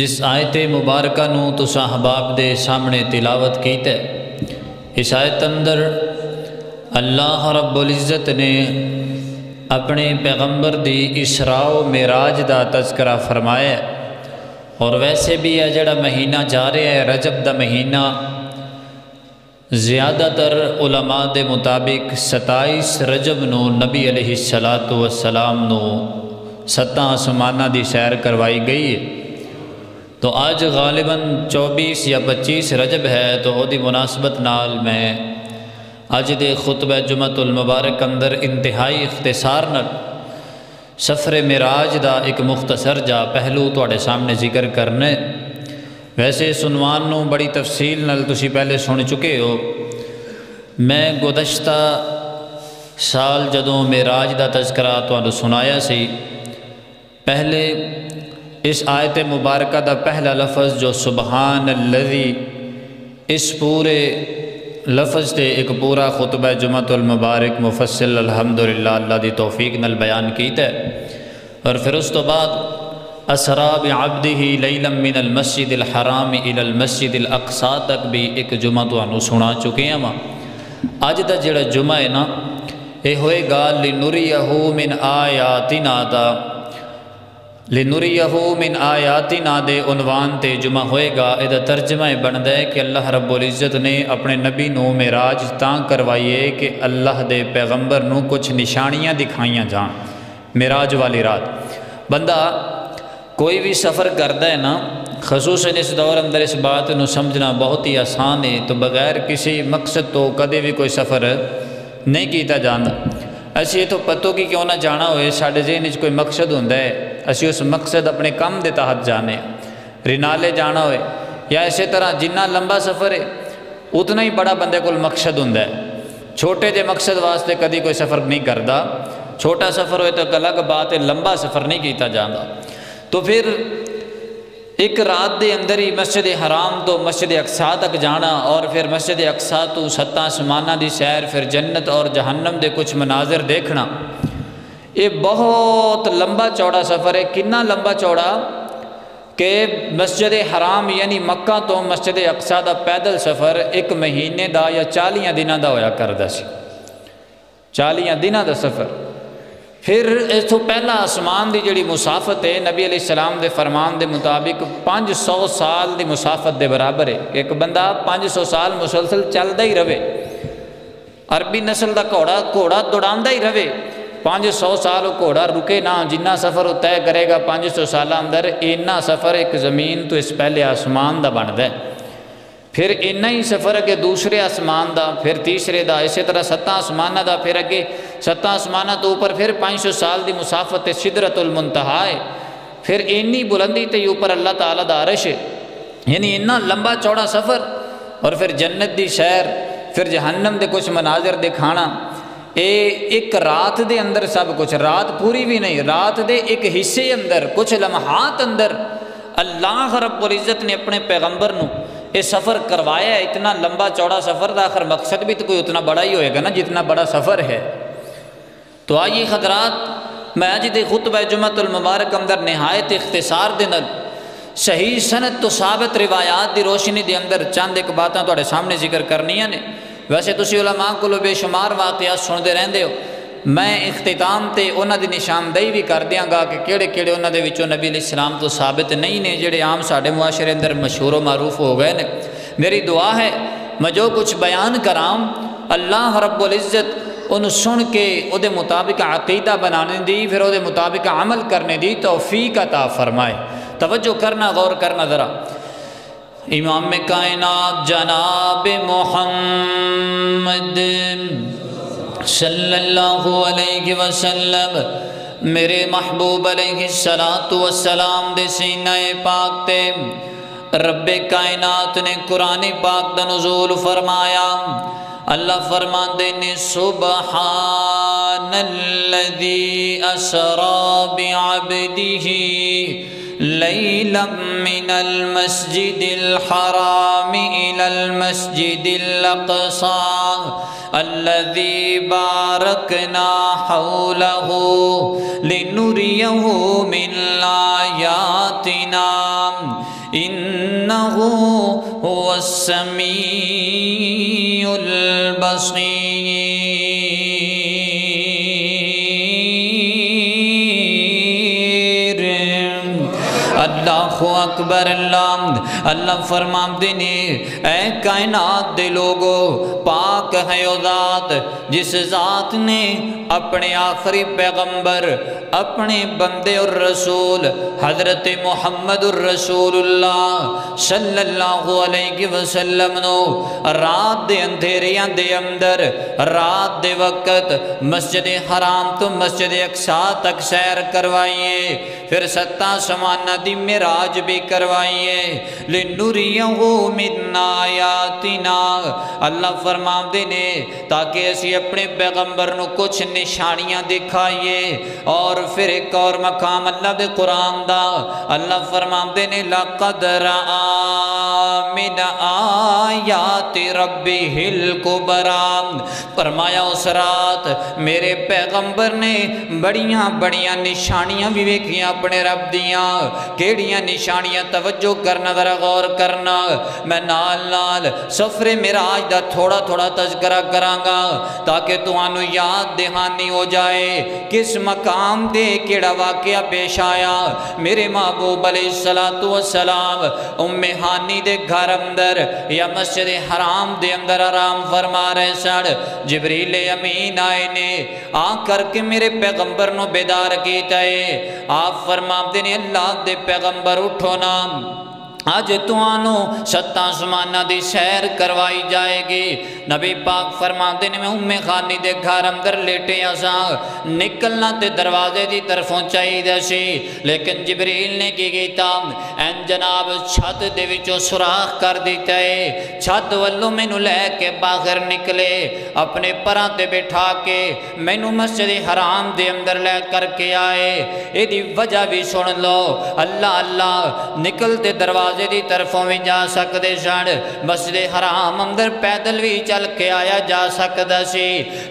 جس آیت مبارکہ نو تساں احباب دے سامنے تلاوت کیتا ہے، اس آیت اندر اللہ رب العزت نے اپنے پیغمبر دی اسراء و معراج دا تذکرہ فرمایا ہے۔ اور ویسے بھی ہے جڑا مہینہ جا رہا ہے رجب دا مہینہ، زیادہ تر علماء دے مطابق 27 رجب نو نبی علیہ السلام نو 7 آسمانہ دی سیر کروائی گئی ہے۔ تو آج غالباً 24 یا 25 رجب ہے، تو وہ دی مناسبت نال میں اج دے خطبہ جمعۃ المبارک اندر انتہائی اختصار نال سفر معراج دا ایک مختصر جا پہلو تواڈے سامنے ذکر کرنے۔ ویسے اس عنوان نو بڑی تفصیل نال تسی پہلے سن چکے ہو۔ میں گزشتہ سال جدوں معراج دا تذکرہ تانوں سنایا سی، پہلے اس آیت مبارکہ دا پہلا لفظ جو سبحان الذی، اس پورے لفظ تے ایک پورا خطبہ جمعۃ المبارک مفصل الحمدللہ اللہ دی توفیق نال بیان کیتا ہے۔ اور پھر اس تو بعد اسرا بعبدہ لیلا من المسجد الحرام الی المسجد الاقصی تک بھی ایک جمعہ تانوں سنا چکے ہیں۔ اج دا جڑا جمعہ ہے نا، یہ ہوئے گا لنریہ من آیاتنا دا، لنریہ من آیاتنا دے عنوان تے جمعہ ہوئے گا۔ یہ ترجمہ بنتا ہے کہ اللہ رب العزت نے اپنے نبی نو معراج تاں کروائیے کہ اللہ دے پیغمبر نو کچھ نشانیاں دکھائیاں جان۔ معراج والی رات بندہ کوئی بھی سفر کرتا ہے نا، خصوصاً اس دور اندر اس بات نو سمجھنا بہت ہی آسان ہے، تو بغیر کسی مقصد تو کدے بھی کوئی سفر نہیں کیتا جانا۔ اسی یہ تو پتوں کی کیوں نہ جانا ہوئے، ساڈے ذہن وچ کوئی مقصد ہوندا ہے، اسی اس مقصد اپنے کام دے تحت جانے، رینالے جانا ہوئے یا اسی طرح جنہ لمبا سفر ہے اتنا ہی بڑا بندے کول مقصد ہوندا ہے۔ چھوٹے جے مقصد واسطے کدی کوئی سفر نہیں کردا، چھوٹا سفر ہوئے تو الگ بات ہے، لمبا سفر نہیں کیتا جانا۔ تو پھر ایک رات دے اندر ہی مسجد حرام تو مسجد اقصیٰ تک جانا، اور پھر مسجد اقصیٰ تو 7 آسمانہ دی سیر، پھر جنت اور جہنم دے کچھ مناظر دیکھنا، یہ بہت لمبا چوڑا سفر ہے۔ کتنا لمبا چوڑا کہ مسجد حرام یعنی مکہ تو مسجد اقصیٰ دا پیدل سفر 1 مہینے دا یا 40 دنوں دا ہویا کردا سی، 40 دنوں دا سفر۔ پھر اس تو پہلا آسمان دی جڑی مسافت ہے، نبی علیہ السلام دے فرمان دے مطابق 500 سال دی مسافت دے برابر ہے۔ ایک بندہ 500 سال مسلسل چلدا ہی رہے، عربی نسل دا گھوڑا دوڑاندا ہی رہے، 500 سال وہ گھوڑا رکے نہ، جنہ سفر وہ طے کرے گا 500 سال اندر، اینا سفر ایک زمین تو اس پہلے آسمان دا بنتا ہے، پھر اینا ہی سفر اگے دوسرے آسمان دا، پھر تیسرے دا، اسی طرح 7 آسمانہ دا، پھر اگے 7 آسمانہ تو اوپر پھر 500 سال دی مسافت سدرۃ المنتہا ہے، پھر اینی بلندی تے اوپر اللہ تعالیٰ دا عرش ہے، یعنی اینا لمبا چوڑا سفر، اور پھر جنت دی سیر، پھر جہنم دے کچھ مناظر دکھانا، ایک رات دے اندر سب کچھ، رات پوری بھی نہیں، رات دے ایک حصے اندر کچھ لمحات اندر اللہ رب العزت نے اپنے پیغمبر نو یہ سفر کروایا ہے۔ اتنا لمبا چوڑا سفر دا آخر مقصد بھی تو کوئی اتنا بڑا ہی ہوئے گا نا جتنا بڑا سفر ہے۔ تو آئیے حضرات، میں آج دے خطبہ جمعۃ المبارک اندر نہایت اختصار دے نال صحیح سند تو ثابت روایات دی روشنی دے اندر چند ایک باتاں تواڈے سامنے ذکر کرنیاں نے۔ ویسے تسی علماء کولوں بے شمار واقعات سنتے رہندے ہو، میں اختتام تے انہاں دی نشاندہی بھی کر دیاں گا کہ کیڑے کیڑے انہاں دے وچوں نبی علیہ السلام تو ثابت نہیں نے، جڑے عام ساڈے معاشرے اندر مشہور و معروف ہو گئے نے۔ میری دعا ہے میں جو کچھ بیان کراں اللہ رب العزت انہوں سن کے او دے مطابق عقیدہ بنانے دی، پھر او دے مطابق عمل کرنے دی توفیق عطا فرمائے۔ توجہ کرنا، غور کرنا ذرا۔ امام کائنات جناب محمد صلی اللہ علیہ وسلم، میرے محبوب علیہ السلام دے سینہ پاک تے رب کائنات نے قرآن پاک دا نزول فرمایا۔ اللہ فرماندے نے سبحان الذی اسری بعبدہ لیلا من المسجد الحرام الى المسجد الاقصی الذي باركنا حوله لنريه من آياتنا إنه هو السميع البصير۔ اللہ اکبر۔ اللہ فرماتے نے اے کائنات دے لوگو، پاک ہے وہ ذات جس ذات نے اپنے آخری پیغمبر، اپنے بندے اور رسول حضرت محمد الرسول اللہ صلی اللہ علیہ وسلم نو رات دے اندھیریاں دے اندر، رات دے وقت مسجد حرام تو مسجد اقصیٰ تک سیر کروائیے، پھر ستاں سمانہ دی معراج بھی کروائیے۔ لِنُرِيَهُ مِنْ آیاتنا، اللہ فرماتے نے تاکہ اسی اپنے پیغمبر نو کچھ نشانیاں دکھائیے۔ اور پھر ایک اور مقام اللہ دے قرآن دا، اللہ فرماتے نے لَقَدْ رَآ مِنْ آیات رَبِّهِ الْكُبْرَى، فرمایا اس رات میرے پیغمبر نے بڑیاں بڑیاں نشانیاں بھی ویکھیاں اپنے رب دیاں۔ کیڑیاں نشانیاں؟ توجہ کرنا، ذرا غور کرنا۔ میں نال نال سفر معراج دا تھوڑا تھوڑا تذکرہ کرانگا تاکہ تمہانوں یاد دہانی ہو جائے کس مقام دے کیڑا واقعہ پیش آیا۔ میرے محبوب علیہ السلام ام ہانی دے گھر اندر یا مسجد حرام دے اندر آرام فرما رہے سن۔ جبریل امین آئے نے آ کر کے میرے پیغمبر نو بیدار کیتا ہے۔ آپ فرماتے نے اللہ دے پیغمبر اٹھو نام، آج توانو ستاں سمانہ دی سیر کروائی جائے گی۔ نبی پاک فرماتے نے میں ام خانی دے گھر اندر لیٹے آساں، نکلنا تے دروازے دی طرفوں چاہی دے سی، لیکن جبریل نے کی گیتا این جناب چھت دے وچوں سوراخ کر دیتا ہے۔ چھت والو میں نو لے کے باہر نکلے، اپنے پراں تے بٹھا کے میں نو مسجد حرام دے اندر لے کر کے آئے۔ اے دی وجہ بھی سن لو، اللہ اللہ نکلتے دروازے دی طرفوں بھی جا سکتے سن، مسجد حرام اندر پیدل بھی چل کے آیا جا سکتا سی،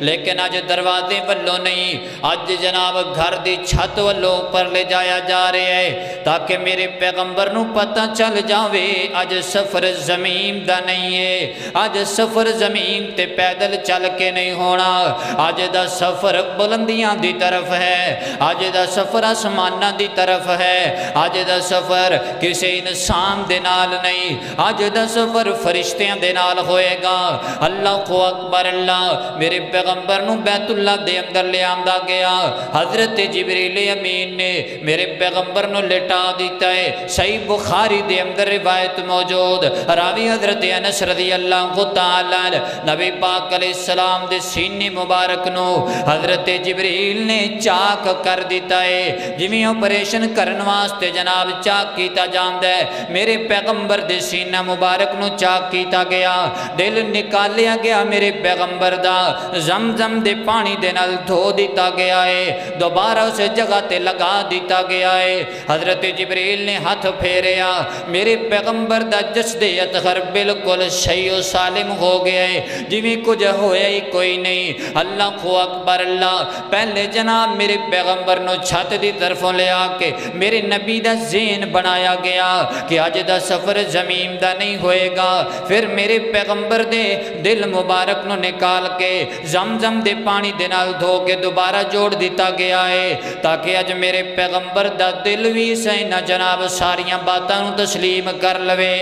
لیکن آج دروازے والوں نہیں، آج جناب گھر دی چھت والوں پر لے جایا جا رہے ہیں تاکہ میرے پیغمبر نو پتہ چل جاوے آج سفر زمین دا نہیں ہے، آج سفر زمین تے پیدل چل کے نہیں ہونا، آج دا سفر بلندیاں دی طرف ہے، آج دا سفر آسمانہ دی طرف ہے، آج دا سفر کسی انسان دے نال نہیں، آج دا سفر فرشتیاں دے نال ہوئے گا۔ اللہ کو اکبر۔ اللہ میرے پیغمبر نو بیت اللہ دے اندر لے آمدہ گیا، حضرت جبریل امین نے میرے پیغمبر نو لٹا دیتا ہے۔ صحیح بخاری دے اندر روایت موجود، راوی حضرت انس رضی اللہ تعالی نبی پاک علیہ السلام دے سینے مبارک نو حضرت جبریل نے چاک کر دیتا ہے، جویں آپریشن کرن واسطے جناب چاک کیتا جاندا ہے۔ میرے پیغمبر دے سینہ مبارک نو چاک کیتا گیا، دل نکالیا گیا میرے پیغمبر دا، زمزم دے پانی دے نال دھو دیتا گیا ہے، دوبارہ اسے جگہ تے لگا دیتا گیا ہے۔ حضرت جبریل نے ہاتھ پھیریا، میرے پیغمبر دا جسد اطہر بالکل صحیح و سالم ہو گیا ہے، جویں کچھ ہویا ہی کوئی نہیں۔ اللہ کو اکبر۔ اللہ پہلے جناب میرے پیغمبر نو چھت دی طرفوں لے آ کے میرے نبی دا ذہن بنایا گیا کہ آج دا سفر زمین دا نہیں ہوئے گا، پھر میرے پیغمبر دے دل مبارک نو نکال کے زمزم دے پانی دے نال دھو کے دوبارہ جوڑ دیتا گیا ہے تاکہ آج میرے پیغمبر دا دل بھی صحیح نہ جناب ساریاں باتاں نو تسلیم کر لوے،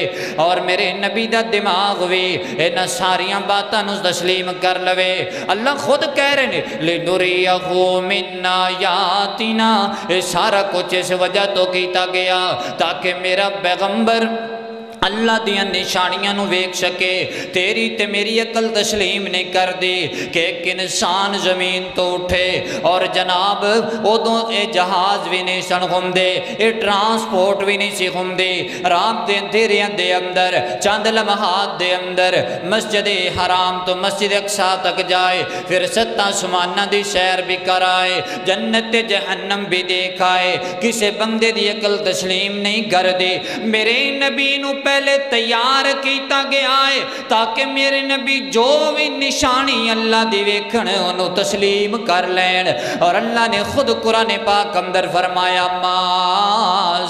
اور میرے نبی دا دماغ بھی انہاں ساریاں باتاں نو تسلیم کر لوے۔ اللہ خود کہہ رہے نے لِنُرِيَهُ مِنْ آیَاتِنَا، یہ سارا کچھ اس وجہ تو کیتا گیا تاکہ میرا پیغمبر اللہ دیاں نشانیاں نو ویکھ سکے۔ تیری تے میری عقل تسلیم نہیں کر دی کہ ایک انسان زمین تو اٹھے اور جناب ادوں اے جہاز بھی نہیں سن ہوندے، اے ٹرانسپورٹ بھی نہیں سی ہوندی، رات دے اندھیریاں دے اندر چند لمحات دے اندر مسجد حرام تو مسجد اقصیٰ تک جائے، پھر ستاں سمانہ دی سیر بھی کرائے، جنت جہنم بھی دیکھائے، کسے بندے دی عقل تسلیم نہیں کر دی۔ میرے نبی نو پہلے تیار کیتا گیا ہے تاکہ میرے نبی جو بھی نشانی اللہ دی ویکھن انہوں تسلیم کر لین۔ اور اللہ نے خود قرآن پاک اندر فرمایا ما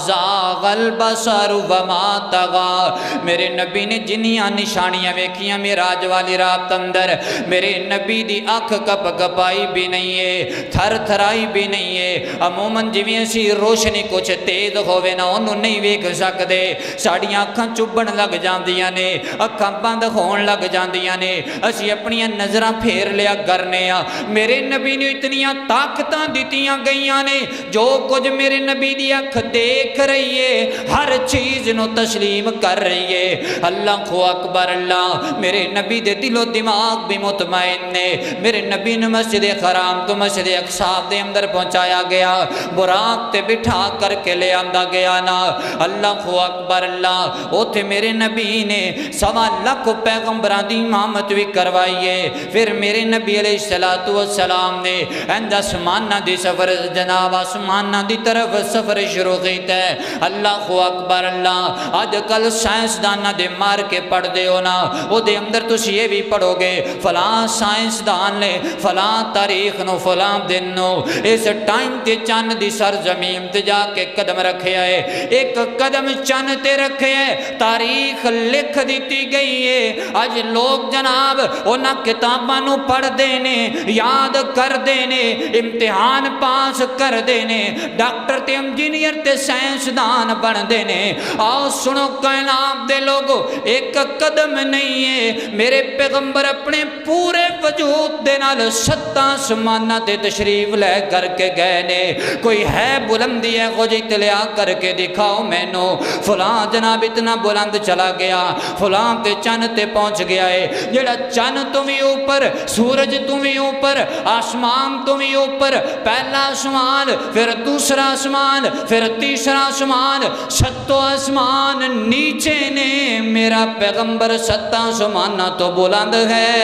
زاغ البصر وما طغا، میرے نبی نے جنیاں نشانیاں ویکھیاں معراج والی رات اندر، میرے نبی دی اکھ کپ کپائی بھی نہیں ہے، تھر تھرائی بھی نہیں ہے۔ عموماً جویں اسی روشنی کچھ تیز ہووے نا انہوں نہیں ویکھ سکدے، ساڑیاں اکھاں چبن لگ جاندیاں نے، اکھاں بند ہون لگ جاندیاں نے، اسی اپنیاں نظراں پھیر لیا کرنے ہاں۔ میرے نبی نے اتنیاں طاقتاں دتیاں گئیاں نے، جو کچھ میرے نبی دی اکھ دیکھ رہی ہے ہر چیز نو تسلیم کر رہی ہے۔ اللہ کو اکبر اللہ، میرے نبی دے دل و دماغ بھی مطمئن نے۔ میرے نبی نے مسجد حرام تو مسجد اقصی دے اندر پہنچایا گیا، براق تے بٹھا کر کے لے آندا گیا نا۔ اللہ کو اکبر اللہ، اوتھے میرے نبی نے 1.25 لاکھ پیغمبران دی امامت بھی کروائیے۔ پھر میرے نبی علیہ السلام نے اند آسمانہ دی سفر، جناب آسمانہ دی طرف سفر شروع کیتا ہے۔ اللہ کو اکبر اللہ، آج کل سائنسدانہ دے مار کے پڑھ دے ہونا، وہ دے اندر تسی یہ بھی پڑھو گے فلاں سائنسدان نے فلاں تاریخ نو فلاں دن نو اس ٹائم تے چند دی سرزمین تے جا کے قدم رکھے آئے، ایک قدم چند تے رکھے آئے، تاریخ لکھ دیتی گئی ہے۔ آج لوگ جناب اونا کتاباں نو پڑھ دینے، یاد کر دینے، امتحان پاس کر دینے، ڈاکٹر تے انجینئر تے سائنسدان بن دینے۔ آؤ سنو کائنات دے لوگو، ایک قدم نہیں ہے، میرے پیغمبر اپنے پورے وجود دے نال 7 آسمانہ تے تشریف لے کر کے گئے نے۔ کوئی ہے بلندی ہے خود اطلاع کر کے دکھاؤ میں نو، فلاں جناب اتنا بلند چلا گیا، فلاں تے چند تے پہنچ گیا ہے۔ جڑا چند تو بھی اوپر، سورج تو بھی اوپر، آسمان تو بھی اوپر، پہلا آسمان پھر دوسرا آسمان پھر تیسرا آسمان، 7 آسمان نیچے نے، میرا پیغمبر 7 آسمانہ تو بلند ہے۔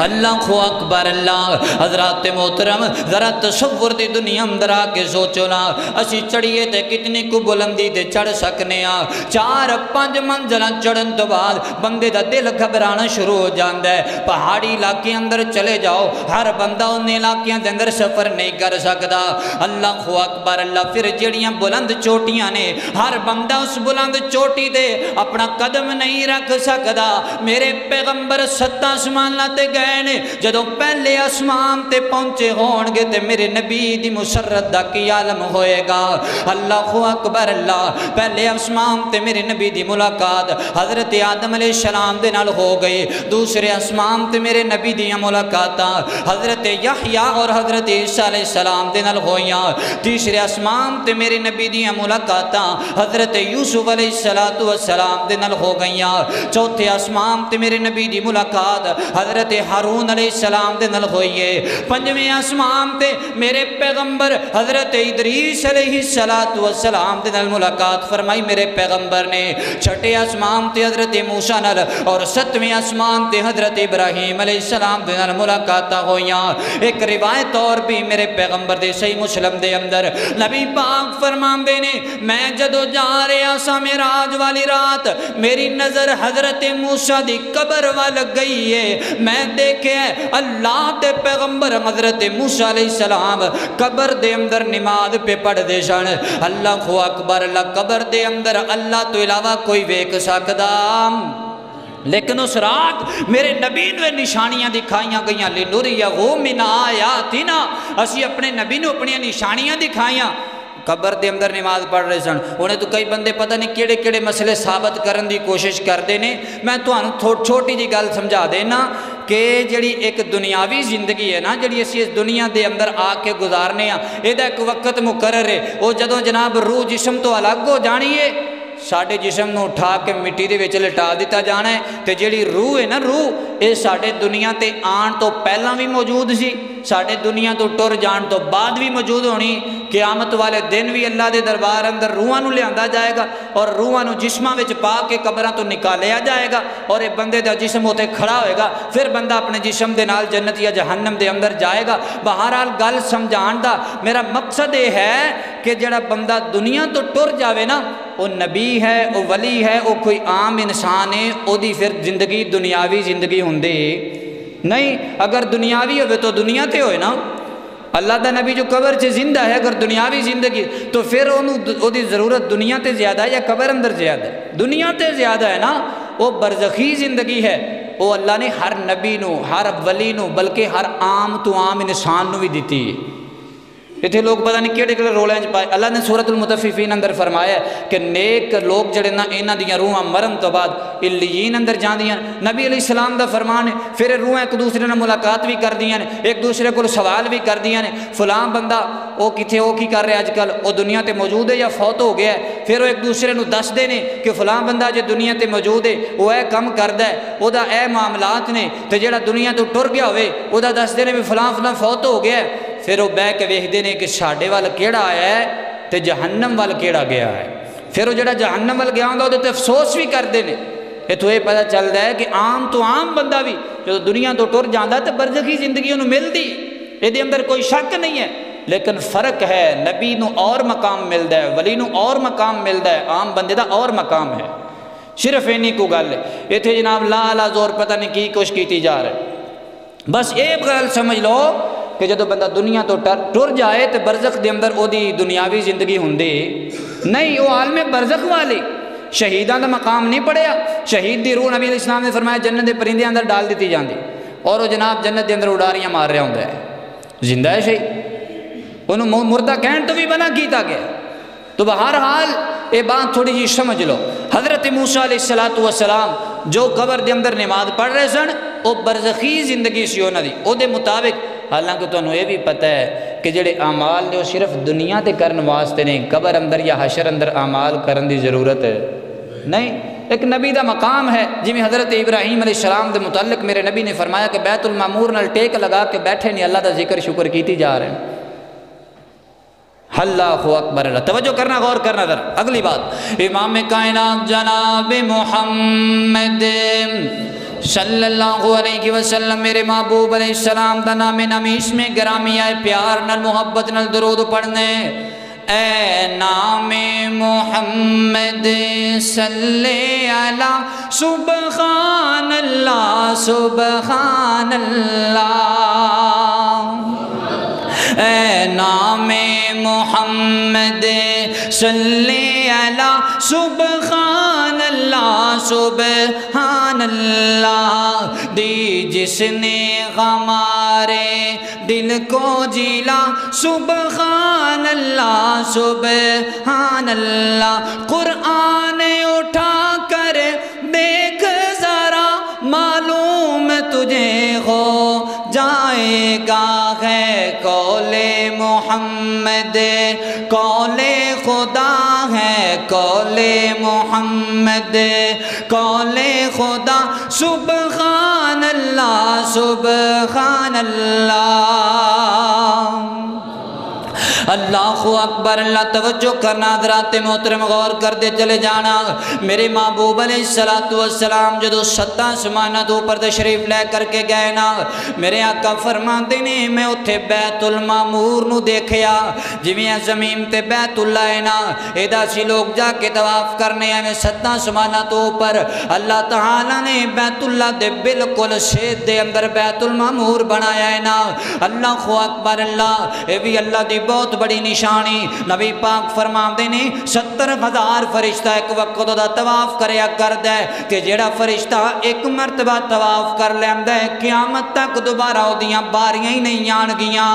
اللہ کو اکبر اللہ۔ حضرات محترم ذرا تصور دی دنیا اندر آکے سوچو نا، اسی چڑھیے تے کتنی کو بلندی تے چڑھ سکنے آ، 4-5 منزلہ چڑھن تو بعد بندے دا دل گھبرانا شروع ہو جاندہ ہے۔ پہاڑی علاقے اندر چلے جاؤ، ہر بندہ انہیں علاقیاں دے اندر سفر نہیں کر سکتا۔ اللہ کو اکبر اللہ۔ پھر جڑیاں بلند چوٹیاں نے، ہر بندہ اس بلند چوٹی دے اپنا قدم نہیں رکھ سکتا۔ میرے پیغمبر 7 آسمان لاتے گئے نے، جدوں پہلے آسمان تے پہنچے ہون گے تے میرے نبی دی مسرت دا کی عالم ہوئے گا۔ اللہ اکبر اللہ۔ پہلے آسمان تے میرے نبی دی ملاقات حضرت آدم علیہ السلام دے نال ہو گئی، دوسرے آسمان تے میرے نبی دی ملاقاتاں حضرت یحییٰ اور حضرت عیسیٰ علیہ السلام دے نال ہوئیاں، تیسرے آسمان تے میرے نبی دی ملاقاتاں حضرت یوسف علیہ السلام دے نال ہو گئیاں، چوتھے آسمان تے میرے نبی دی ملاقات حضرت ہارون علیہ السلام دے نال ہوئیے، 5ویں آسمان تے میرے پیغمبر حضرت ادریس علیہ السلام دے نال ملاقات فرمائی میرے پیغمبر نے، 6ٹھے آسمان تے حضرت موسیٰ نال اور 7ویں آسمان تے حضرت ابراہیم علیہ السلام دے نال ملاقاتاں ہوئیاں۔ ایک روایت اور بھی میرے پیغمبر دے صحیح مسلم دے اندر نبی پاک فرمان دے نے، میں جدو جا رہا سا معراج والی رات، میری نظر حضرت موسیٰ دی قبر وال گئی ہے، میں دیکھے اللہ دے پیغمبر حضرت موسیٰ علیہ السلام قبر دے اندر نماز پہ پڑھ دے سن۔ اللہ کو اکبر اللہ۔ قبر دے اندر اللہ تو علاوہ کوئی ویکھ سکدا، لیکن اس رات میرے نبی نے نشانیاں دکھائیاں گئیاں، لِنُرِيَهُ مِنْ آیَاتِنَا، اسی اپنے نبی نے اپنی نشانیاں دکھائیاں۔ قبر دے اندر نماز پڑھ رہے سن، انہیں تو کئی بندے پتہ نہیں کیڑے کیڑے مسئلے ثابت کرن دی کوشش کر دینے۔ میں تو چھوٹی جی گل سمجھا دینا کہ جڑی ایک دنیاوی زندگی ہے نا، جڑی اسی اس دنیا دے اندر آ کے گزارنے ہاں، یہ ایک وقت مقرر ہے، وہ جدوں جناب روح جسم تو الگ ہو جانی ہے، ساڑھے جسم نو اٹھا کے مٹی دے وچ لٹا دیتا جانا ہے، تے جڑی روح ہے نا، روح یہ ساڑھے دنیا تے آن تو پہلا بھی موجود سی، ساڑھے دنیا تو ٹر جان تو بعد بھی موجود ہونی۔ قیامت والے دن بھی اللہ دے دربار اندر روحاں نو لیا جائے گا اور روحاں نو جسماں وچ پا کے قبراں تو نکالیا جائے گا، اور ایک بندے دا جسم ہوتے کھڑا ہوئے گا، پھر بندہ اپنے جسم دے نال جنت یا جہنم دے اندر جائے گا۔ بہرحال گل سمجھان دا میرا مقصد یہ ہے کہ جڑا بندہ دنیا تو ٹر جاوے نا، وہ نبی ہے، وہ ولی ہے، وہ کوئی عام انسان ہے، وہ دی پھر زندگی دنیاوی زندگی ہوندے نہیں۔ اگر دنیاوی ہوئے تو دنیا تے ہوئے نا، اللہ دا نبی جو قبر سے زندہ ہے، اگر دنیاوی زندگی تو پھر وہ دی ضرورت دنیا تے زیادہ ہے یا قبر اندر زیادہ ہے؟ دنیا تے زیادہ ہے نا۔ وہ برزخی زندگی ہے، وہ اللہ نے ہر نبی نو، ہر ولی نو، بلکہ ہر عام تو عام انسان نو بھی دیتی ہے۔ اتنے لوگ پتہ نہیں کہڑے کہڑے رولیں پائے۔ اللہ نے سورۃ المطففین اندر فرمایا ہے کہ نیک لوگ جڑے نا انہاں دیاں روحاں مرن تو بعد علیین اندر جاندیاں۔ نبی علیہ السلام دا فرمان ہے، پھر روحاں ایک دوسرے نے ملاقات بھی کر دیاں، ایک دوسرے کو سوال بھی کر دیاں، فلاں بندہ وہ کتھے، وہ کی کر رہا ہے اج کل، وہ دنیا تے موجود ہے یا فوت ہو گیا ہے؟ پھر وہ ایک دوسرے نو دس دے نے کہ فلاں بندہ جو دنیا تے موجود ہے وہ اے کم کردا ہے، وہ دا اے معاملات نے، تے جڑا دنیا تو ٹر گیا ہوئے وہ دا دس دے نے بھی فلاں فلاں فوت ہو گیا ہے۔ پھر وہ بہ کے ویکھدے نے کہ ساڈے وال کیڑا آیا ہے تے جہنم وال کیڑا گیا ہے۔ پھر وہ جڑا جہنم وال گیا ہوندا وہ تے افسوس بھی کردے نے۔ اتوں یہ پتہ چلتا ہے کہ عام تو عام بندہ بھی جو دنیا تو ٹر جاندا تے برزخی زندگی انہوں ملدی، یہ اندر کوئی شک نہیں ہے۔ لیکن فرق ہے، نبی نو اور مقام ملتا ہے، ولی نو اور مقام ملتا ہے، عام بندے دا اور مقام ہے۔ صرف اینی کو گل ہے۔ اتنے جناب لا زور پتہ نہیں کی کچھ کیتی جا رہا ہے۔ بس ایک گل سمجھ لو کہ جدو بندہ دنیا تو ٹر جائے تو برزخ دے اندر او دی دنیاوی زندگی ہوندی نہیں، وہ عالم برزخ والی شہیدان دا مقام نہیں پڑھیا۔ شہید دی روح نبی علیہ السلام نے فرمایا جنت دے پرندے اندر ڈال دیتی جاندی، اور وہ جناب جنت دے اندر اڈاریاں مار رہا ہوندا ہے، زندہ ہے شہید، انہوں مردہ کہن تو بھی منع کیتا گیا۔ تو بہرحال یہ بات تھوڑی جی سمجھ لو، حضرت موسیٰ علیہ السلام جو قبر دے اندر نماز پڑھ رہے سن وہ برزخی زندگی سی انہاں دی، او دے مطابق۔ حالانکہ تمہیں یہ بھی پتہ ہے کہ جڑے اعمال نے وہ صرف دنیا تے کرن واسطے نہیں، قبر اندر یا حشر اندر اعمال کرن دی ضرورت ہے نہیں۔ ایک نبی دا مقام ہے، جی میں حضرت ابراہیم علیہ السلام دے متعلق میرے نبی نے فرمایا کہ بیت المعمور نال ٹیک لگا کے بیٹھے نہیں، اللہ دا ذکر شکر کیتی جا رہے ہیں۔ اللہ اکبر، اللہ توجہ کرنا، غور کرنا ذرا۔ اگلی بات، امام کائنات جناب محمد صلی اللہ علیہ وسلم میرے محبوب علیہ السلام دا نام نمیش میں گرامی آئے، پیار نال محبت نال درود پڑھنے۔ اے نام محمد صلی اللہ سبحان اللہ سبحان اللہ، اے نام محمد صلی اللہ سبحان اللہ سبحان اللہ، دی جس نے ہمارے دل کو جیلا سبحان اللہ سبحان اللہ۔ قرآن اٹھا کر دیکھ ذرا معلوم تجھے ہو جائے گا، ہے قول محمد قول خدا، ہے قول محمد قول خدا سبحان اللہ سبحان اللہ۔ اللہ اکبر، اللہ توجہ کرنا حضرات محترم، غور کر دے چلے جانا۔ میرے محبوب علیہ السلام جدو ستاں آسماناں تو اوپر تشریف لے کر کے گئے نا، میرے آقا فرماندے نے میں اتھے بیت المعمور نو دیکھیا، جویں زمین تے بیت اللہ ہے نا، ایدا سی لوگ جا کے طواف کرنے ہیں، ستاں آسماناں تو اوپر اللہ تعالیٰ نے بیت اللہ دے بالکل سید دے اندر بیت المعمور بنایا ہے نا۔ اللہ اکبر، اللہ اے بھی اللہ دی بہت بڑی نشانی۔ نبی پاک فرماندے نے 70,000 فرشتہ ایک وقت دا طواف کریا کردا ہے، کہ جیڑا فرشتہ ایک مرتبہ طواف کر لیندا ہے قیامت تک دوبارہ اودیاں باریاں ہی نہیں آن گیاں۔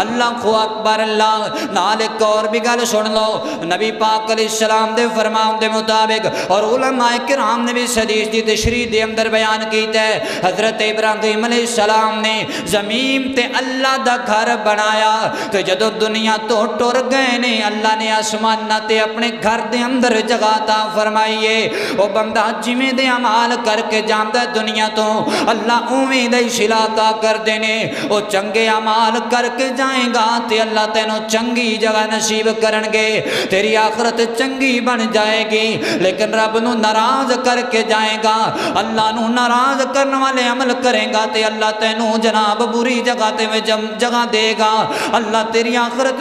اللہ اکبر، اللہ نال ایک اور بھی گل سن لو، نبی پاک علیہ السلام دے فرمان دے مطابق اور علماء کرام نے بھی اس حدیث دی تشریح دے اندر بیان کیتا ہے، حضرت ابراہیم علیہ السلام نے زمین تے اللہ دا گھر بنایا، تو جدو دنیا تو ٹر گئے نے اللہ نے آسمان تے اپنے گھر دے اندر جگہ عطا فرمائیے۔ وہ بندہ جویں دے عمال کر کے جاندا دنیا تو اللہ اوویں دے صلہ عطا کر دینے، وہ چنگے عمال کر کے جائیں گا تے اللہ تینوں چنگی جگہ نصیب کرن گے، تیری آخرت چنگی بن جائے گی۔ لیکن رب نو ناراض کر کے جائیں گا، اللہ نو ناراض کرنے والے عمل کریں گا تے اللہ تینوں جناب بری جگہ تے میں جگہ دے گا، اللہ تیری آخرت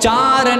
4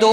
2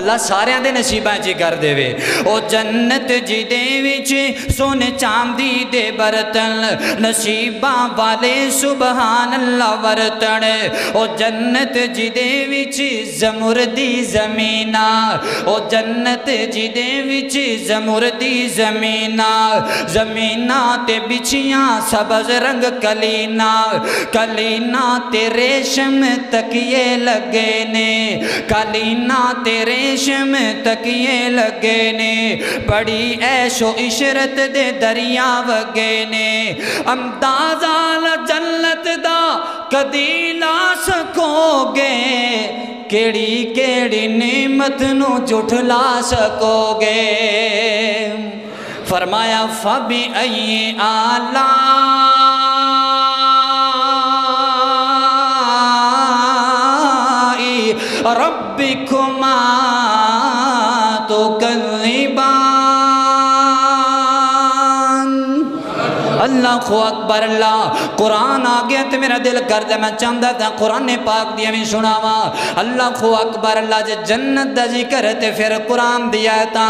اللہ سارے دے نصیباں چی کر دے وے او جنت جی دے وچ سونے چاندی دے برتن نصیباں والے سبحان اللہ ورتن او جنت جی دے وچ زمردی زمینہ او جنت جی دے وچ زمردی زمینہ زمینہ تے بچیاں سبز رنگ کلینا کلینا تے ریشم تکیے لگے نے کلینا تے ریشم تکیے لگے نے بڑی عیش و عشرت دے دریا وگے نے اندازہ جنت دا کدی لا سکو گے کیڑی کیڑی نعمت نو جھٹلا سکو گے فرمایا فَبِأَيِّ آلَاءِ رَبِّكُمَا تُكَذِّبَانِ اللہ خو اکبر اللہ قرآن آگیا تے میرا دل کردے میں چاندہ تھا قرآن پاک دیا میں سناوا اللہ خو اکبر اللہ جے جنت دا ذکر تے پھر قرآن دیا تا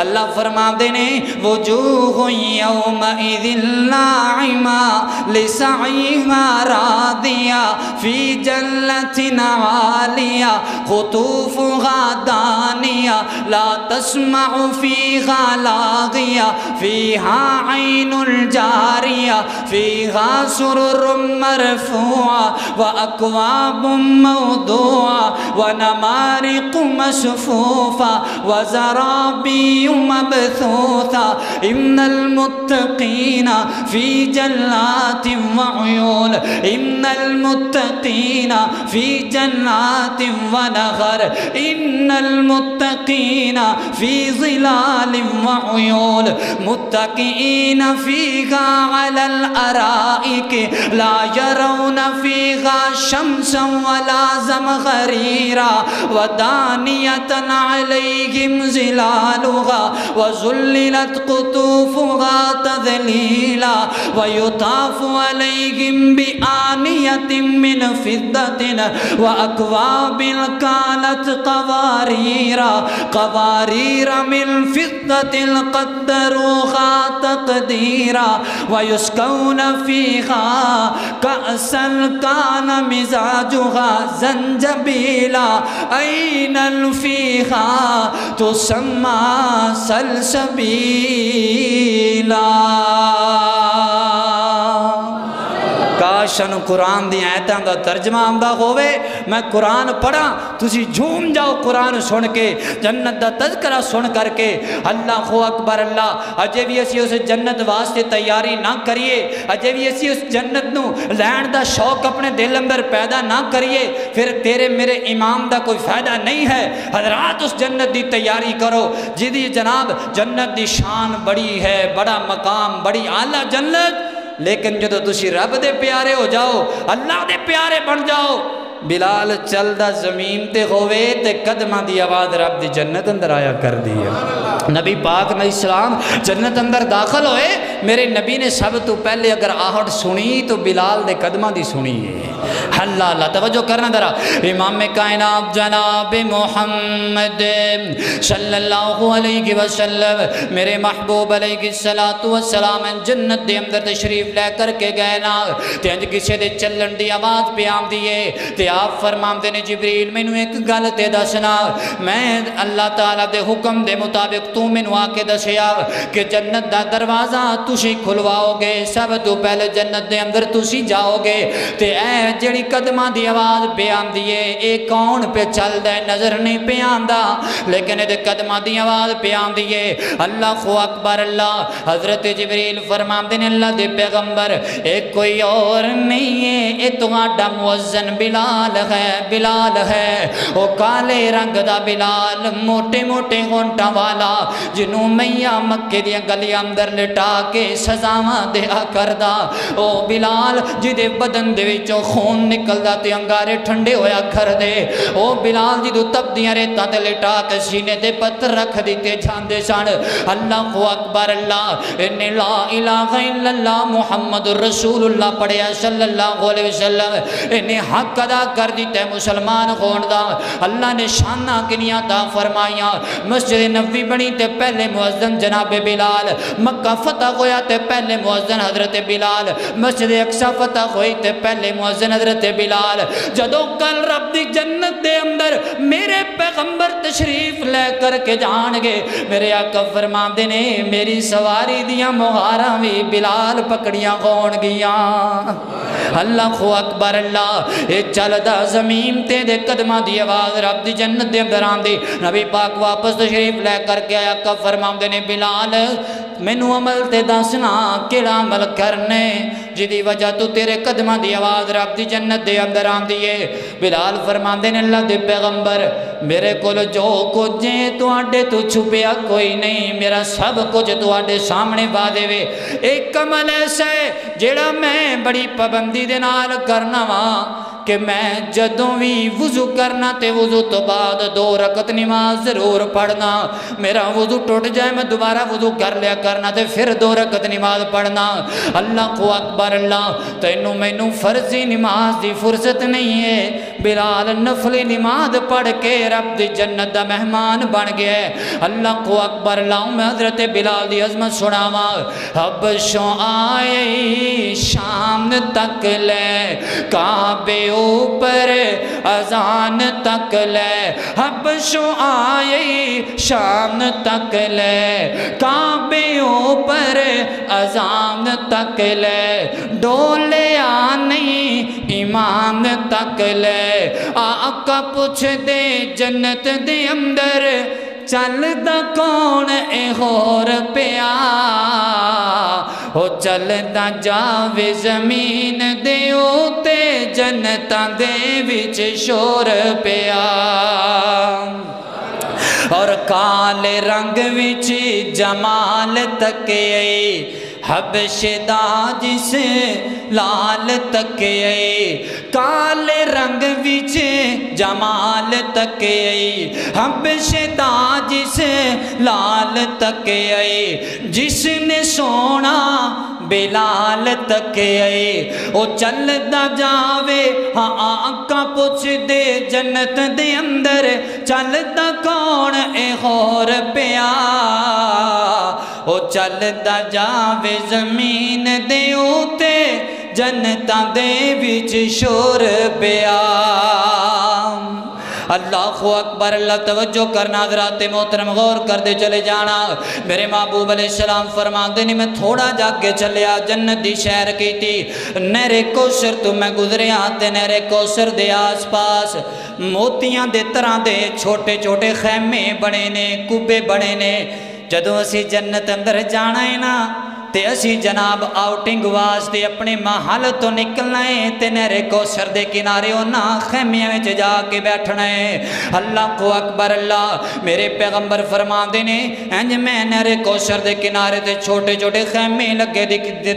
اللہ فرما دینے وجوہ یومئذ ناعمہ لسعیہا راضیہ فی جنت عالیہ خطوفها دانیہ لا تسمع فیہا لاغیہ فیہا عین الجار فيها سرر مرفوعة وأكواب موضوعة ونمارق مصفوفة وزرابي مبثوثة إن المتقين في جنات وعيون إن المتقين في جنات ونهر إن المتقين في ظلال وعيون متقين فيها على الأرائك لا يرون فيها شمسا ولا زمخريرا ودانية عليهم ظلالها وذللت قطوفها تذليلا ويطاف عليهم بآنية من فضة وأكواب كانت قوارير من فضة قدروها تقديرا ويسقون فيها كأسا كان مزاجها زنجبيلا عينا فيها تسمى سلسبيلا کاشن قرآن دی آیتاں دا ترجمہ آمدہ ہوئے میں قرآن پڑھا تسی جھوم جاؤ قرآن سن کے جنت دا تذکرہ سن کر کے اللہ خو اکبر اللہ اجے بھی اسی اس جنت واسطے تیاری نہ کریے اجے بھی اسی اس جنت نو لین دا شوق اپنے دل اندر پیدا نہ کریے پھر تیرے میرے امام دا کوئی فائدہ نہیں ہے حضرات اس جنت دی تیاری کرو جدی جناب جنت دی شان بڑی ہے بڑا مقام بڑی اعلیٰ جنت لیکن جدو تسی رب دے پیارے ہو جاؤ اللہ دے پیارے بن جاؤ بلال چل دا زمین تے ہوئے تے قدمہ دی آواز رب دی جنت اندر آیا کر دیا نبی پاک علیہ السلام جنت اندر داخل ہوئے میرے نبی نے سب تو پہلے اگر آہٹ سنی تو بلال دے قدمہ دی سنی ہے اللہ اللہ توجہ کرنا درہ امام کائنات جناب محمد صلی اللہ علیہ وسلم میرے محبوب علیہ السلام جنت دے اندر تشریف لے کر کے گئے نا تے انج کسے دے چلن دی آواز پیام دیئے تے آپ فرمام دے نے جبریل میں نے ایک گل تے دسنا میں اللہ تعالیٰ دے حکم دے مطابق تو میں نے آکے دسیا کہ جنت دا دروازہ تسی کھلواؤ گے سب تو پہلے جنت دے اندر تسی جاؤ گے تے اے جڑی قدمہ دی آواز پیام دیئے ایک کون پہ چل دے نظر نہیں پیام دا لیکن دے قدمہ دی آواز پیام دیئے اللہ خو اکبر اللہ حضرت جبریل فرمام دے نے اللہ دے پیغمبر ایک کوئی اور نہیں ہے اے تمہارا موزن بلال ہے وہ کالے رنگ دا بلال موٹے موٹے ہونٹا والا جنوں میاں مکے دیا گلیاں اندر لٹا کے سزاواں دیا کردا، او بلال جدے بدن دے وچوں خون نکلدا تے انگارے ٹھنڈے ہویا کر دے، او بلال جدو تپدیاں ریتاں تے لٹا کے سینے تے پتھر رکھ دیتے جاندے سن۔ اللہ اکبر اللہ، انہیں لا الہ الا اللہ محمد رسول اللہ پڑھیا صلی اللہ علیہ وسلم، انہیں حق ادا کر دیتے مسلمان ہون دا۔ اللہ نے شانہ کنیاں تا فرمائیاں، مسجد نبوی بنی تے پہلے مؤذن جناب بلال، مکہ فتح ہویا تے پہلے مؤذن حضرت بلال، مسجد اقصی فتح ہوئی تے پہلے مؤذن حضرت بلال۔ جدو کل رب دی جنت دے اندر میرے پیغمبر تشریف لے کر کے جان گے، میرے آقا فرماندے نے میری سواری دیاں مہاراں بھی بلال پکڑیاں کون گیاں۔ اللہ اکبر اللہ، اے چلدا زمین تے دے قدماں دی آواز رب دی جنت دے اندر آندی، نبی پاک واپس تشریف لے کر کے آیا، آقا فرماندے نے بلال مینوں عمل تے دسنا کیڑا عمل کرنے جدی وجہ تو تیرے قدماں دی آواز رب دی جنت دے اندر آندی ہے۔ بلال فرماندے نے اللہ دے پیغمبر میرے کول جو کچھ تواڈے تو چھپیا کوئی نہیں، میرا سب کچھ تواڈے سامنے واضح وے، ایک عمل ایسا ہے جیڑا میں بڑی پابندی دے نال کرنا وا کہ میں جدوں بھی وضو کرنا تے وضو تو بعد 2 رکعت نماز ضرور پڑھنا، میرا وضو ٹوٹ جائے میں دوبارہ وضو کر لیا کرنا تے پھر 2 رکعت نماز پڑھنا۔ اللہ اکبر اللہ، تینوں مینوں فرضی نماز دی فرصت نہیں ہے، بلال نفلی نماز پڑھ کے رب دی جنت دا مہمان بن گیا ہے۔ اللہ اکبر اللہ، میں حضرت بلال دی عظمت سناواں، حبشوں آئے شام تک لے کعبے اوپر اذان تک لے، حبشوں آئے شام تک لے کعبے اوپر اذان تک لے، ڈولیا نہیں ایمان تک لے، آقا پوچھ دے جنت دے اندر چل دا کون اے ہور پیا، ہو چل دا جاوے زمین دے اوتے جنتاں دے وچ شور پیا، اور کالے رنگ وچ جمال تک آئی، حبش دا جس لال تک آئی، کالے رنگ وچ جمال تک آئی، حبش دا جس لال تک آئی، جس نے سونا بلال تک آئی، او چل دا جاوے ہاں آقا پوچھ دے جنت دے اندر چل دا کون اے ہور پیا، او چل دا جاوے زمین دے اوتے جنتاں دے وچ شور پیا۔ اللہ اکبر اللہ، توجہ کرنا حضرات محترم، غور کر دے چلے جانا۔ میرے محبوب علیہ السلام فرماندے نے میں تھوڑا جا کے چلیا جنت دی شہر کی تھی، نہر کوثر تو میں گزریا تے نہر کوثر دے آس پاس موتیاں دے طرح دے چھوٹے چھوٹے خیمے بنے نے، کبے بنے نے۔ جدوں اسی جنت اندر جانا ہے نا تے اسی جناب آؤٹنگ واسطے اپنے محل تو نکلنا ہے تے نہر کوثر دے کنارے ہونا خیمیاں میں جا کے بیٹھنا ہے۔ اللہ اکبر اللہ، میرے پیغمبر فرماندے نے انج میں نہر کوثر دے کنارے تے چھوٹے چھوٹے خیمے لگے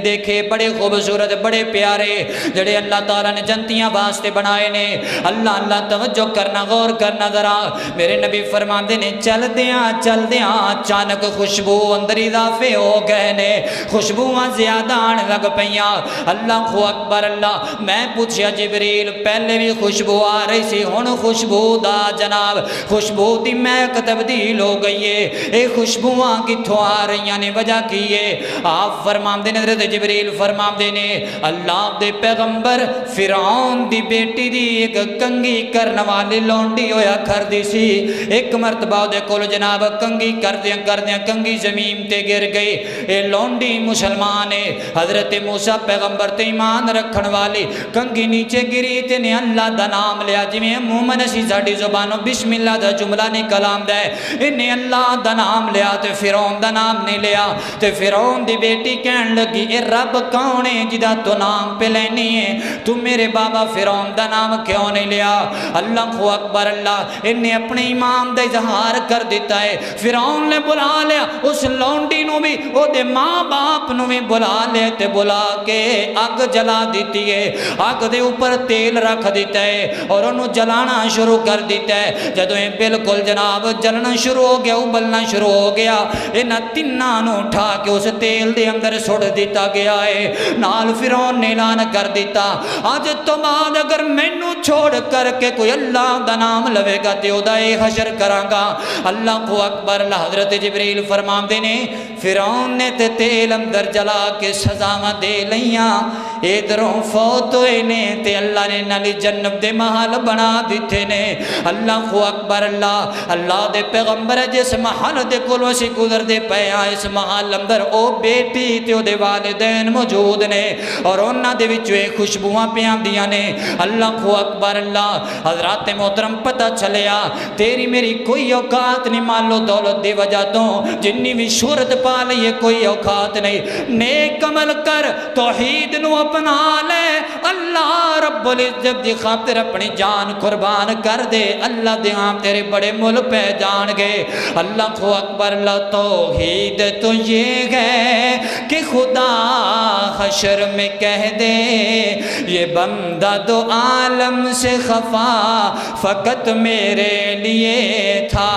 دیکھے، بڑے خوبصورت بڑے پیارے، جڑے اللہ تعالیٰ نے جنتیاں واسطے بنائے نے۔ اللہ توجہ کرنا، غور کرنا ذرا، میرے نبی فرماندے نے چل دیاں اچانک خوشبو اندر اضافے ہو گئے نے، خوشبوواں زیادہ آنے لگ پئیاں۔ اللہ اکبر اللہ، میں پوچھیا جبریل پہلے بھی خوشبو آ رہی سی، ہن خوشبو دا جناب خوشبو دی مہک تبدیل ہو گئی ہے، اے خوشبوواں کتھوں آ رہی نے، وجہ کی ہے؟ آپ فرماندے نے، حضرت جبریل فرماندے نے اللہ دے پیغمبر فرعون دی بیٹی دی ایک کنگھی کرن والی لونڈی ہویا کردی سی، ایک مرتبہ دے کول جناب کنگھی کردیاں کنگھی زمین تے گر گئی، اے لونڈی وہی مسلمان ہے۔ حضرت موسیٰ پیغمبر تے ایمان رکھن والی کنگھی نیچے گری تے نے اللہ دا نام لیا، جی میں عموماً اسی ساڑی زبانوں بسم اللہ دا جملہ نہیں کلام دے، انہیں اللہ دا نام لیا تے فرعون دا نام نہیں لیا۔ تے فرعون دی بیٹی کہن لگی اے رب کون ہے جدا تو نام پہ لینی ہے، تو میرے بابا فرعون دا نام کیوں نہیں لیا؟ اللہ اکبر اللہ، انہیں اپنے ایمان دا اظہار کر دیتا ہے۔ فرعون نے بلا لیا اس لونڈی نو بھی، او دے ماں باپ نو بھی بلا لے تے بلا کے آگ جلا دیتی ہے، آگ دے اوپر تیل رکھ دیتا ہے اور انہوں جلانا شروع کر دیتا ہے۔ جدو یہ بالکل جناب جلنا شروع ہو گیا، ابلنا شروع ہو گیا، انہاں تنہاں نو اٹھا کے اس تیل دے اندر سڑ دیتا گیا ہے۔ نال فرعون نے اعلان کر دیتا آج تو بعد اگر مینوں چھوڑ کر کے کوئی اللہ دا نام لوے گا تے او دا اے حشر کراں گا۔ اللہ کو اکبر اللہ۔ حضرت جبریل فرماندے نے فرعون نے تے تیل اندر جلا کے سزاواں دے لیاں، ادھروں فوت ہوئے نے تے اللہ نے نالی جنت دے محل بنا دیتے نے۔ اللہ کو اکبر اللہ۔ اللہ دے پیغمبر جس محل دے کولوں سی گزر دے پے آ، اس محل اندر او بیٹی تے او دے والدین موجود نے اور انہاں دے وچوں اے خوشبوواں پیاندیاں نے۔ اللہ کو اکبر اللہ۔ حضرات محترم پتہ چلیا تیری میری کوئی اوقات نہیں، مال و دولت دی وجہ تو جنی بھی شہرت پا لئے کوئی اوقات نہیں، نیک عمل کر، توحید نو اپنا لے، اللہ رب العزت دی خاطر اپنی جان قربان کر دے، اللہ دے عام تیرے بڑے مل پہ جان گے۔ اللہ کو اکبر اللہ۔ توحید تو یہ ہے کہ خدا حشر میں کہہ دے یہ بندہ دو عالم سے خفا فقط میرے لیے تھا،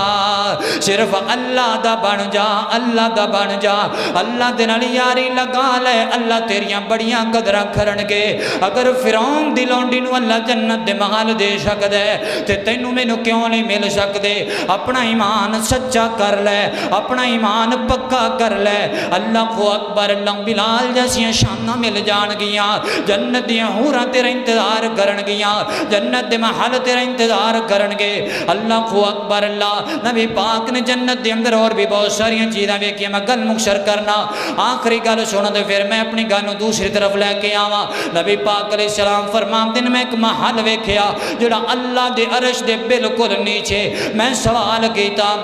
صرف اللہ دا بن جا، اللہ دا بن جا، اللہ دے نال یاری لگا لے، اللہ تیریاں بڑیاں قدرہ کرنگے۔ اگر فرعون دی لونڈی نو اللہ جنت دے محل دے سکدے تے تینوں مینوں کیوں نہیں مل سکدے؟ اپنا ایمان سچا کر لے، اپنا ایمان پکا کر لے۔ اللہ کو اکبر اللہ۔ بلال جیسیاں شانہ مل جان گیاں، جنت دیاں حوراں تیرا انتظار کرن گیاں، جنت دے محل تیرا انتظار کرنگے۔ اللہ کو اکبر اللہ۔ نبی پاک نے جنت دے اندر اور بھی بہت ساریاں چیزاں ویکھیاں، میں گل مکسر کرنا، آخری گل سنو تے پھر میں اپنی گل نوں دوسری طرف لے کے آواں۔ نبی پاک علیہ السلام فرماندے نے میں ایک محل ویکھیا جڑا اللہ دے عرش دے بالکل نیچے، میں سوال کیتا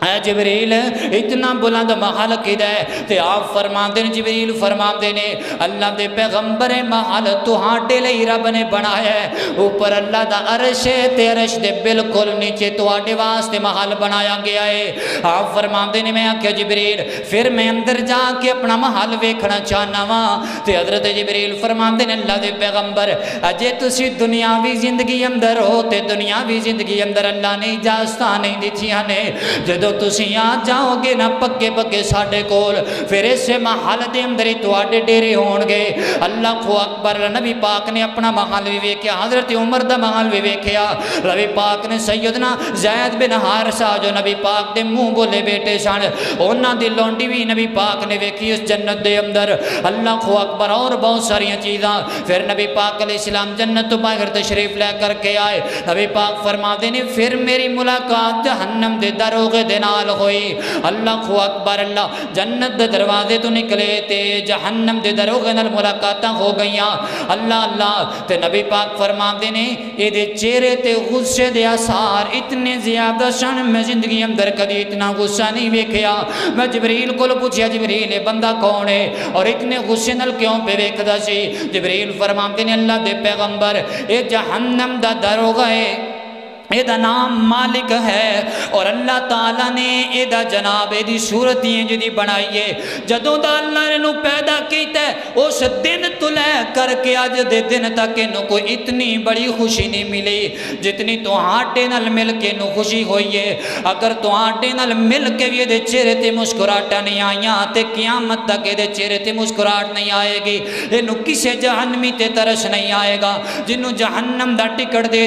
اے جبریل اتنا بلند محل کدھر ہے؟ تے آپ فرماندے نے، جبریل فرماندے نے اللہ دے پیغمبر محل تہاڈے لئی رب نے بنایا ہے، اوپر اللہ دا عرش ہے تے عرش دے بالکل نیچے تہاڈے واسطے محل بنایا گیا ہے۔ آپ فرماندے نے میں آکھیا جبریل پھر میں اندر جا کے اپنا محل ویکھنا چاہنا وا۔ تے حضرت جبریل فرماندے نے اللہ دے پیغمبر اجے تسی دنیاوی زندگی اندر ہو تے دنیاوی زندگی اندر اللہ نے اجازتاں نہیں دتیاں نے، جدو تسی آ جاؤ گے نا پکے پکے ساڈے کول پھر اس محل دے اندر تواڈے ڈیرے ہون گے۔ اللہ کو اکبر۔ نبی پاک نے اپنا محل بھی ویکھیا، حضرت عمر دا محل بھی ویکھیا، نبی پاک نے سیدنا زید بن حارثہ جو نبی پاک دے منہ بولے بیٹے سن انہاں دی لونڈی بھی نبی پاک نے ویکھی اس جنت دے اندر۔ اللہ کو اکبر۔ اور بہت ساریاں چیزاں پھر نبی پاک علیہ السلام جنت تو باہر تشریف لے کر کے آئے۔ نبی پاک فرماتے نے پھر میری ملاقات جہنم دے دروغے دے نال ہوئی۔ اللہ کو اکبر اللہ۔ جنت دے دروازے تو نکلے تے جہنم دے دروغے نال ملاقاتاں ہو گئیاں۔ اللہ اللہ تے نبی پاک فرماتے نے اے دے چہرے تے غصے دے آثار اتنے زیادہ سن، میں زندگی اندر کدی اتنا غصہ نہیں ویکھیا۔ میں جبریل کو پوچھیا جبریل یہ بندہ کون ہے اور اتنے غصے نال کیوں پہ ویکھدا سی؟ جبریل فرماتے نے اللہ دے پیغمبر اے جہنم دا دروغہ ہے، اے دا نام مالک ہے اور اللہ تعالیٰ نے اے دا جناب اے دی صورتیں جدی بنائیے جدوں دا اللہ نے نو پیدا کیتا ہے اس دن تو لے کر کے آج دے دن تک انہوں کو اتنی بڑی خوشی نہیں ملی جتنی تو آٹے نال مل کے نو خوشی ہوئی ہے۔ اگر تو آٹے نال مل کے بھی دے چہرے تے مسکراہٹاں نہیں آئیاں تے قیامت تک دے چہرے تے مسکراہٹ نہیں آئے گی، انہوں کسے جہنمی تے ترس نہیں آئے گا۔ جنہوں جہنم دا ٹکٹ دے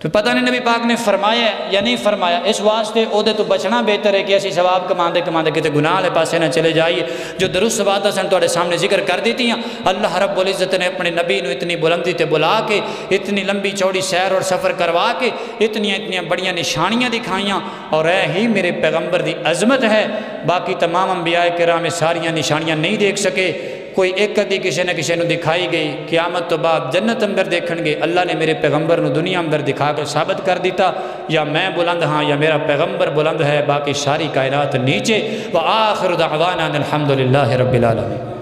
تو پتہ نہیں نبی پاک نے فرمایا یا نہیں فرمایا، اس واسطے عہدے تو بچنا بہتر ہے کہ اسی ثواب کماندے کماندے کتے گناہ والے پاسے نہ چلے جائیے۔ جو درست باتیں سن تواڈے سامنے ذکر کر دیتی ہیں، اللہ رب العزت نے اپنے نبی نو اتنی بلندی تے بلا کے، اتنی لمبی چوڑی سیر اور سفر کروا کے، اتنی بڑیاں نشانیاں دکھائیاں، اور اے ہی میرے پیغمبر دی عظمت ہے۔ باقی تمام انبیاء کرام ساریاں نشانیاں نہیں دیکھ سکے، کوئی ایک کدی کسی نہ کسی نو دکھائی گئی، قیامت تو بعد جنت اندر دیکھن گے، اللہ نے میرے پیغمبر نو دنیا اندر دکھا کے ثابت کر دیتا، یا میں بلند ہاں یا میرا پیغمبر بلند ہے، باقی ساری کائنات نیچے۔ وآخر دعوانا الحمدللہ رب العالمین۔